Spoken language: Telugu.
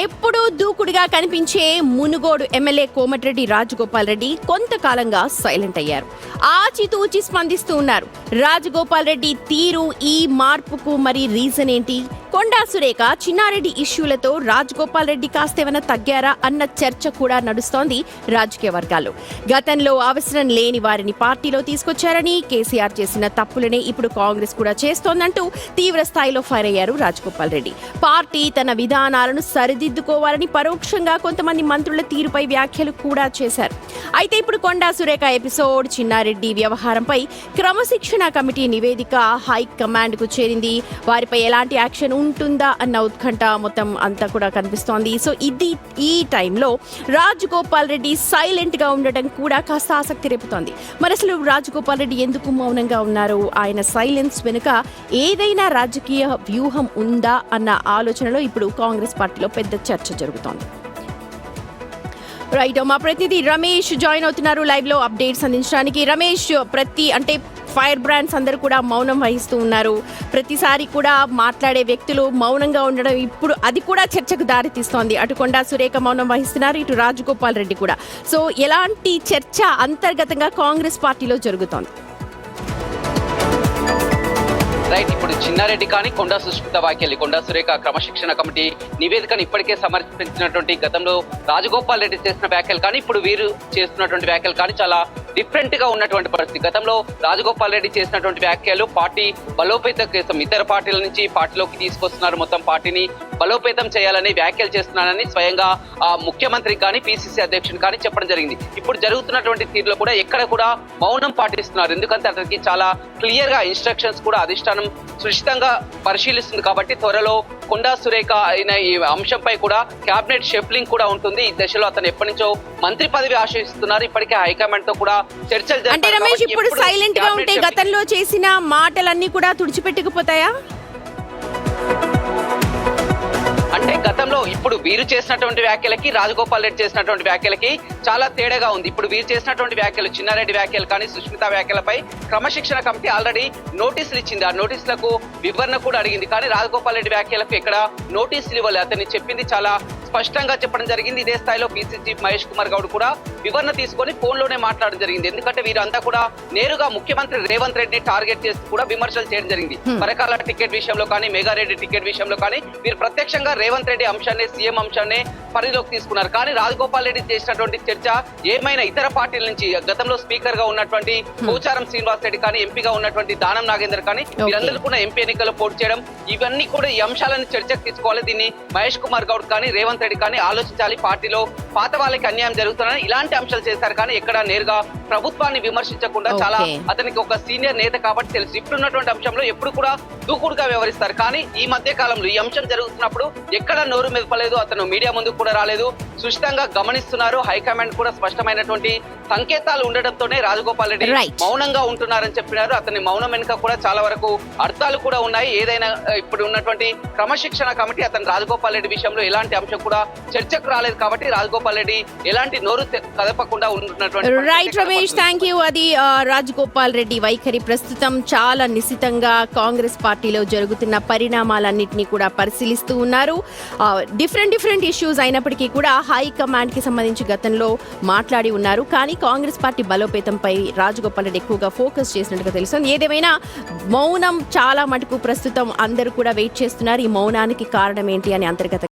ఎప్పుడూ దూకుడుగా కనిపించే మునుగోడు ఎమ్మెల్యే కోమటిరెడ్డి రాజగోపాల్ రెడ్డి కొంతకాలంగా సైలెంట్ అయ్యారు. ఆచితూచి స్పందిస్తూ ఉన్నారు. రాజగోపాల్ రెడ్డి తీరు, ఈ మార్పుకు మరి రీజన్ ఏంటి? కొండా సురేఖ, చిన్నారెడ్డి ఇష్యూలతో రాజగోపాల్ రెడ్డి కాస్తేమైనా తగ్గారా అన్న చర్చ కూడా నడుస్తోంది రాజకీయ వర్గాల్లో. గతంలో అవసరం లేని వారిని పార్టీలో తీసుకొచ్చారని, కేసీఆర్ చేసిన తప్పులనే ఇప్పుడు కాంగ్రెస్ కూడా చేస్తోందంటూ తీవ్ర స్థాయిలో ఫైర్ అయ్యారు రాజగోపాల్ రెడ్డి. పార్టీ తన విధానాలను సరిదిద్దుకోవాలని పరోక్షంగా కొంతమంది మంత్రుల తీరుపై వ్యాఖ్యలు కూడా చేశారు. అయితే ఇప్పుడు కొండా సురేఖ ఎపిసోడ్, చిన్నారెడ్డి వ్యవహారంపై క్రమశిక్షణ కమిటీ నివేదిక హైకమాండ్ కు చేరింది. వారిపై ఎలాంటి యాక్షన్ ఉంటుందా అన్న ఉత్కంఠ మొత్తం అంతా కూడా కనిపిస్తోంది. సో ఈ టైంలో రాజగోపాల్ రెడ్డి సైలెంట్ గా ఉండటం కూడా కాస్త ఆసక్తి రేపుతోంది. మరి అసలు రాజగోపాల్ రెడ్డి ఎందుకు మౌనంగా ఉన్నారు? ఆయన సైలెన్స్ వెనుక ఏదైనా రాజకీయ వ్యూహం ఉందా అన్న ఆలోచనలో ఇప్పుడు కాంగ్రెస్ పార్టీలో పెద్ద చర్చ జరుగుతోంది. రైట్, మా ప్రతినిధి రమేష్ జాయిన్ అవుతున్నారు లైవ్ లో అప్డేట్స్ అందించడానికి. రమేష్, ఫైర్ బ్రాండ్స్ అందరూ కూడా మౌనం వహిస్తూ ఉన్నారు. ప్రతిసారి కూడా మాట్లాడే వ్యక్తులు మౌనంగా ఉండడం ఇప్పుడు అది కూడా చర్చకు దారితీస్తోంది. అటు కొండా సురేఖ మౌనం వహిస్తున్నారు, ఇటు రాజగోపాల్ రెడ్డి కూడా. సో ఎలాంటి చర్చ అంతర్గతంగా కాంగ్రెస్ పార్టీలో జరుగుతోంది? రైట్, ఇప్పుడు చిన్నారెడ్డి కానీ కొండా సుష్మిత వ్యాఖ్యలు, కొండా సురేఖ క్రమశిక్షణ కమిటీ నివేదికను ఇప్పటికే సమర్పించినటువంటి గతంలో రాజగోపాల్ రెడ్డి చేసిన వ్యాఖ్యలు కానీ ఇప్పుడు వీరు చేస్తున్నటువంటి వ్యాఖ్యలు కానీ చాలా డిఫరెంట్ గా ఉన్నటువంటి పరిస్థితి. గతంలో రాజగోపాల్ రెడ్డి చేసినటువంటి వ్యాఖ్యలు పార్టీ బలోపేతం కోసం ఇతర పార్టీల నుంచి పార్టీలోకి తీసుకొస్తున్నారు, మొత్తం పార్టీని బలోపేతం చేయాలని వ్యాఖ్యలు చేస్తున్నానని స్వయంగా ముఖ్యమంత్రి కానీ పిసిసి అధ్యక్షుడు కానీ చెప్పడం జరిగింది. ఇప్పుడు జరుగుతున్నటువంటి తీరులో కూడా ఎక్కడ కూడా మౌనం పాటిస్తున్నారు. ఎందుకంటే అతనికి చాలా క్లియర్ గా ఇన్స్ట్రక్షన్స్ కూడా అధిష్టానం సునిశ్చితంగా పరిశీలిస్తుంది. కాబట్టి త్వరలో కొండా సురేఖ అయిన ఈ అంశంపై కూడా క్యాబినెట్ షెఫ్లింగ్ కూడా ఉంటుంది. ఈ దశలో అతను ఎప్పటి నుంచో మంత్రి పదవి ఆశిస్తున్నారు. ఇప్పటికే హైకమాండ్ తో కూడా చర్చలు అంటే రమేష్, ఇప్పుడు సైలెంట్ గా ఉంటే గతంలో చేసిన మాటలన్నీ కూడా తుడిచిపెట్టుకుపోతాయా? అంటే గతంలో ఇప్పుడు వీరు చేసినటువంటి వ్యాఖ్యలకి రాజగోపాల్ రెడ్డి చేసినటువంటి వ్యాఖ్యలకి చాలా తేడాగా ఉంది. ఇప్పుడు వీరు చేసినటువంటి వ్యాఖ్యలు, చిన్నారెడ్డి వ్యాఖ్యలు కానీ సుష్మిత వ్యాఖ్యలపై క్రమశిక్షణ కమిటీ ఆల్రెడీ నోటీసులు ఇచ్చింది. ఆ నోటీసులకు వివరణ కూడా అడిగింది. కానీ రాజగోపాల్ రెడ్డి వ్యాఖ్యలకు ఇక్కడ నోటీసులు ఇవ్వలేదు. అతన్ని చెప్పింది చాలా స్పష్టంగా చెప్పడం జరిగింది. ఇదే స్థాయిలో పిసిసి చీఫ్ మహేష్ కుమార్ గౌడ్ కూడా వివరణ తీసుకొని ఫోన్ లోనే మాట్లాడడం జరిగింది. ఎందుకంటే వీరంతా కూడా నేరుగా ముఖ్యమంత్రి రేవంత్ రెడ్డిని టార్గెట్ చేస్తూ కూడా విమర్శలు చేయడం జరిగింది. పరకాల టికెట్ విషయంలో కానీ, మెగారెడ్డి టికెట్ విషయంలో కానీ వీరు ప్రత్యక్షంగా రేవంత్ రెడ్డి అంశాన్ని, సీఎం అంశాన్ని పరిధిలోకి తీసుకున్నారు. కానీ రాజగోపాల్ రెడ్డి చేసినటువంటి చర్చ ఏమైనా ఇతర పార్టీల నుంచి గతంలో స్పీకర్ గా ఉన్నటువంటి పోచారం శ్రీనివాస్ రెడ్డి కానీ, ఎంపీగా ఉన్నటువంటి దానం నాగేందర్ కానీ వీరందరూ కూడా ఎంపీ ఎన్నికల్లో పోటీ చేయడం, ఇవన్నీ కూడా ఈ అంశాలను చర్చకు తీసుకోవాలి. దీన్ని మహేష్ కుమార్ గౌడ్ కానీ రేవంత్ రెడ్డి కానీ ఆలోచించాలి. పార్టీలో పాత వాళ్ళకి అన్యాయం జరుగుతుందని ఇలాంటి అంశాలు చేశారు. కానీ ఎక్కడ నేరుగా ప్రభుత్వాన్ని విమర్శించకుండా చాలా అతనికి ఒక సీనియర్ నేత కాబట్టి తెలుసు. ఇప్పుడున్నటువంటి అంశంలో ఎప్పుడు కూడా దూకుడుగా వ్యవహరిస్తారు. కానీ ఈ మధ్య కాలంలో ఈ అంశం జరుగుతున్నప్పుడు ఎక్కడ నోరు మెదపలేదు, అతను మీడియా ముందుకు కూడా రాలేదు, సుష్టంగా గమనిస్తున్నారు. హైకమాండ్ కూడా స్పష్టమైనటువంటి సంకేతాలు ఉండడంతోనే రాజగోపాల్ రెడ్డి మౌనంగా ఉంటున్నారని చెప్పినారు. అతని మౌనం వెనుక కూడా చాలా వరకు అర్థాలు కూడా ఉన్నాయి. ఏదైనా ఇప్పుడు ఉన్నటువంటి క్రమశిక్షణ కమిటీ అతను రాజగోపాల్ రెడ్డి విషయంలో ఎలాంటి అంశం కూడా చర్చకు రాలేదు. కాబట్టి రాజగోపాల్ రెడ్డి ఎలాంటి నోరు కదపకుండా ఉన్నటువంటి రైట్ రమేష్, థ్యాంక్ యూ. అది రాజగోపాల్ రెడ్డి వైఖరి ప్రస్తుతం చాలా నిశితంగా కాంగ్రెస్ పార్టీలో జరుగుతున్న పరిణామాలన్నింటినీ కూడా పరిశీలిస్తూ ఉన్నారు. డిఫరెంట్ ఇష్యూస్ అయినప్పటికీ కూడా హైకమాండ్ కి సంబంధించి గతంలో మాట్లాడి ఉన్నారు. కానీ కాంగ్రెస్ పార్టీ బలోపేతంపై రాజగోపాల్ రెడ్డి ఎక్కువగా ఫోకస్ చేసినట్టుగా తెలుస్తుంది. ఏదేమైనా మౌనం చాలా మటుకు ప్రస్తుతం అందరూ కూడా వెయిట్ చేస్తున్నారు. ఈ మౌనానికి కారణం ఏంటి అని అంతర్గత